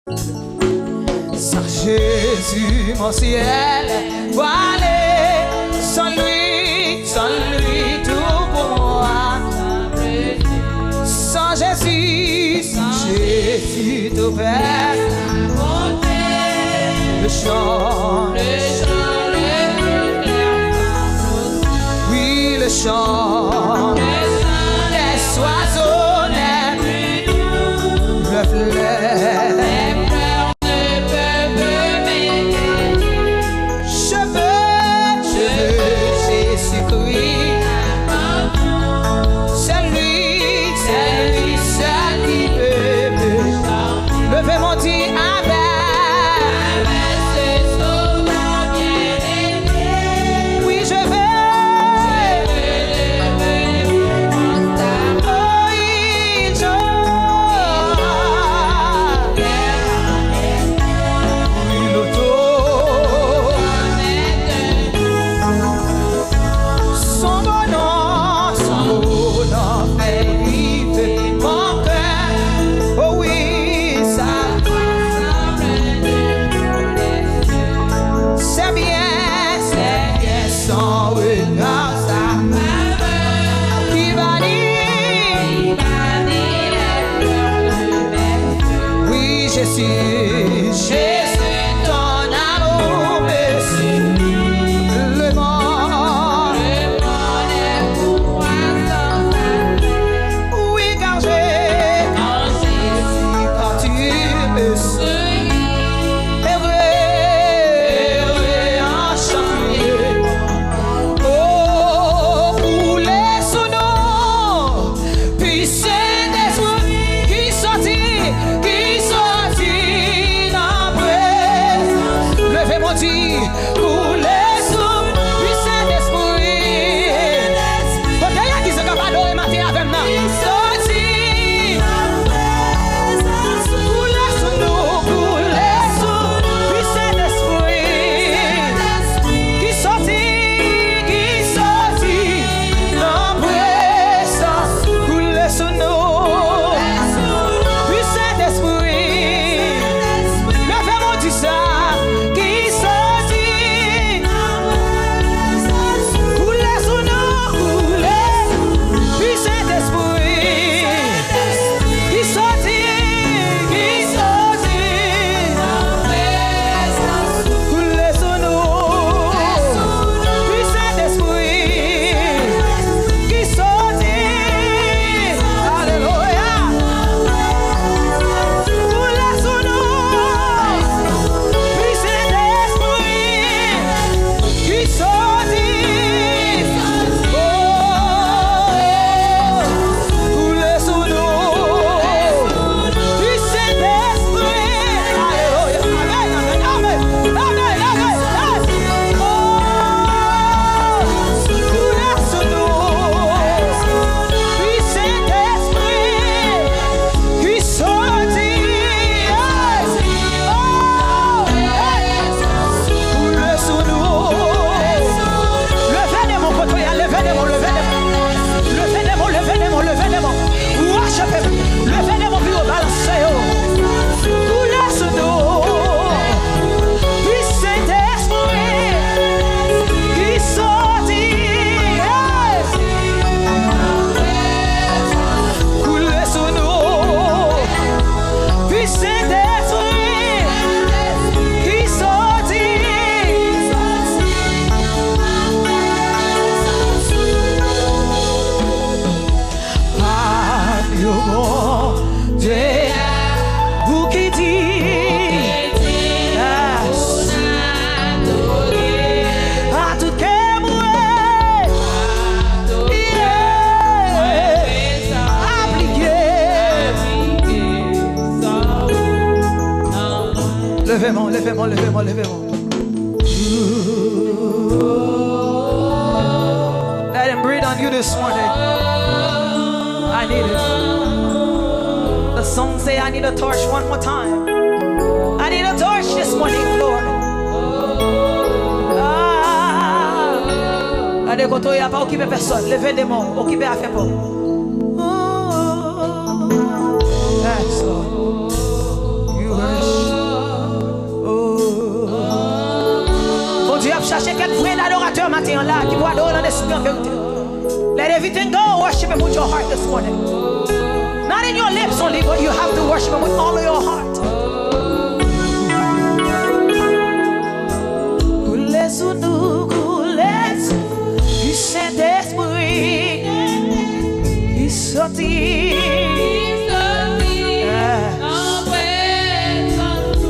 Sans Jésus, mon ciel, voilè, sans lui, tout pour moi. Sans Jésus, tout perd. Le chant, oui, le chant des oiseaux n'est plus doux, le fleuve. Levez-moi. Let him breathe on you this morning. I need it. The song say I need a torch one more time. I need a torch this morning, Lord. Allez, quand il n'y a pas occupé personne, levez des mains, occupez à faire pour. That's all. You are chercher quelques vrais adorateurs matin là qui vont adorer dans l'esprit en vérité. Let everything go. Worship him with your heart this morning. Not in your lips only, but you have to worship him with all of your heart. Coulez sous nous, coulez du Saint-Esprit. Il sortit.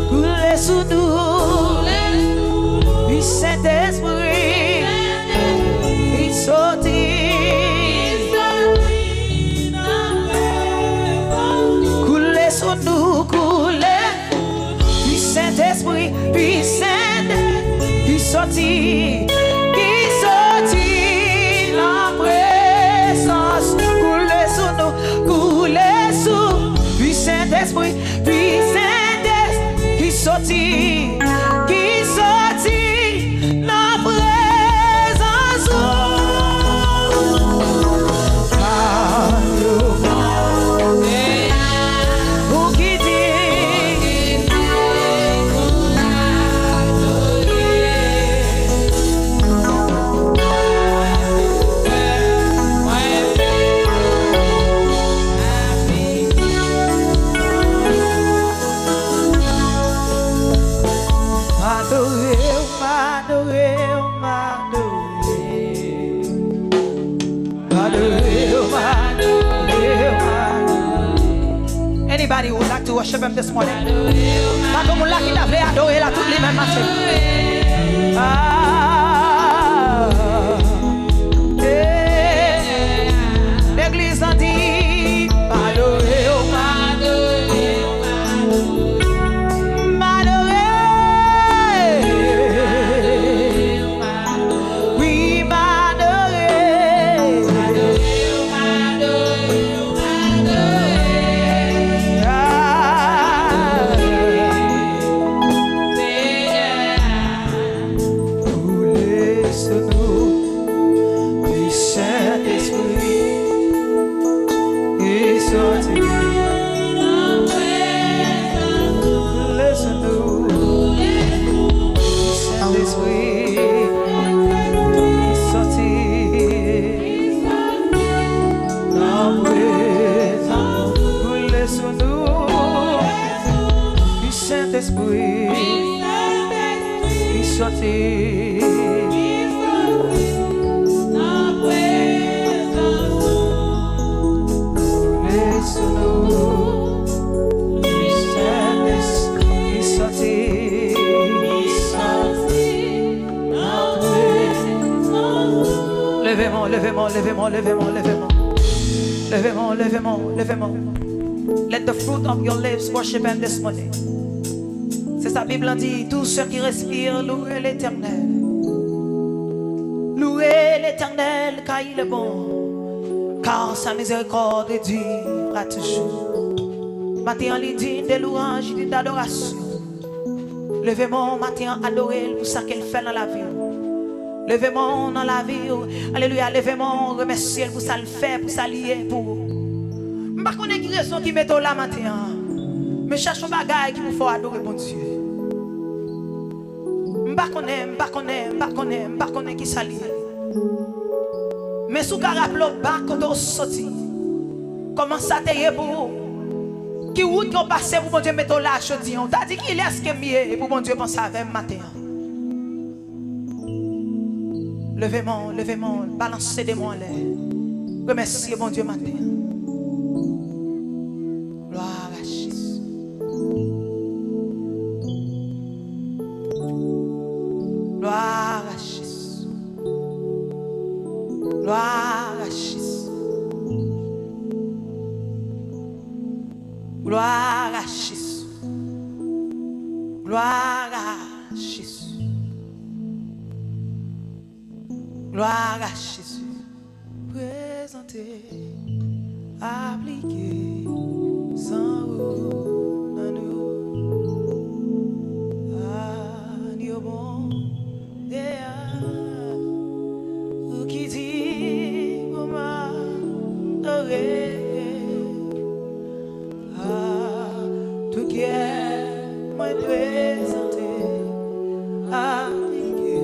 Coulez sous nous, du Saint-Esprit. Il sortit. Nous couler du Saint-Esprit, puis Saint-Esprit, qui sortit la présence, couler sous nous, couler sous, puis Saint-Esprit, puis Saint-Esprit, qui sortit la présence. Anybody who would like to worship him this morning? Pas comme on l'a qui t'avait adoré là toutes les mêmes matins. L'église en dit, m'adorer, oui, Levez-moi. Let the fruit of your lips worship him this morning. C'est sa Bible dit, tous ceux qui respirent, louez l'Éternel. Louez l'Éternel car il est bon, car sa miséricorde durera toujours. Matin, il dit des louanges, il dit d'adoration. Levez-moi matin, adorez pour ça qu'elle fait dans la vie. Levez-moi dans la vie. Alléluia, levez-moi, remerciez pour ça le fait, pour ça lier pour. Je ne sais pas qui raison qui met là matin. Mais cherche un bagage qui vous faut adorer mon Dieu. Je ne sais pas qui ça lié. Mais si vous rappelez quand vous sorti, comment ça t'est pour qui route qu'on passe pour mon Dieu mettre là aujourd'hui. On t'a dit qu'il est ce qui est mieux pour mon Dieu penser avec matin. Levez-moi, balancez des mots en l'air. Remerciez mon Dieu matin. Gloire à Jésus. Gloire à Jésus. Gloire à Jésus. Gloire à Jésus. Gloire à Jésus. Gloire à Jésus. Présenté, appliqué, sans haut, dans nous. Anyo Bondye, ou qui dit, pour m'adorer. Tout qui est moins présenté, appliqué,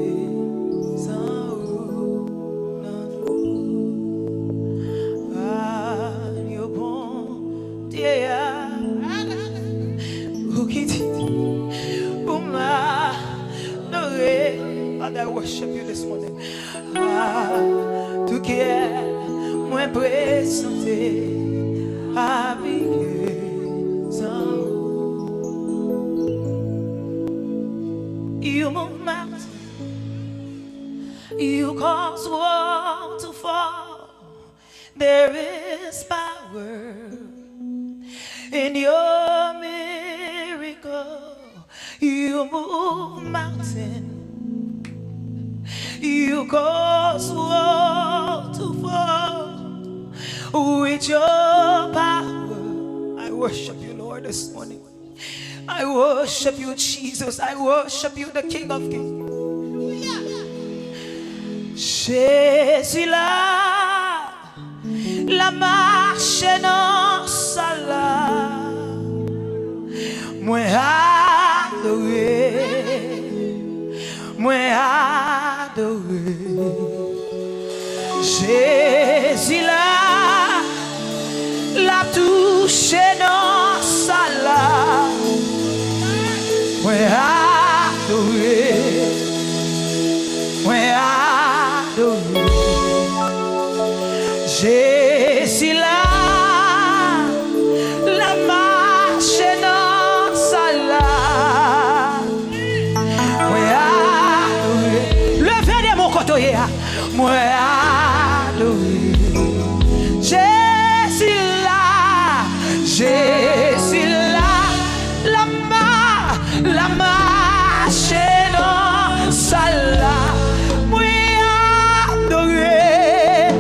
tout qui dit pour m'adorer. Father, I worship you this morning. Tout qui est moins présenté avec you move mountains, you cause walls to fall. There is power in your miracle. You move mountains, you cause walls to fall with your power. I worship you, Lord, this morning. I worship you, Jesus. I worship you, the King of Kings. Jésus là, la marche non sala, moi adoré, Jésus là, la touche non sala. Mwen adoré, Jésus là, la marche non sala. Mwen adoré, levez de mon côté, mwen adoré, Jésus là, Jésus là, la marche non sala. Mwen adoré,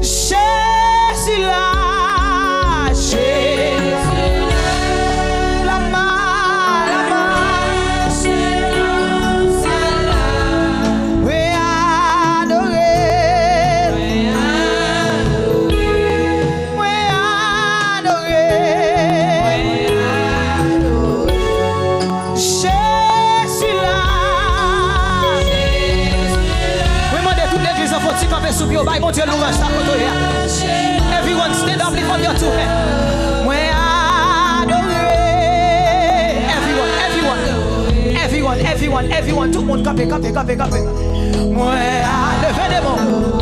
Jésus là, la marche non sala. Mwen adoré, everyone stand up, lift up your two hands. Mwen adoré. Everyone, tout le monde capé. Mwen adoré. Levez des mains.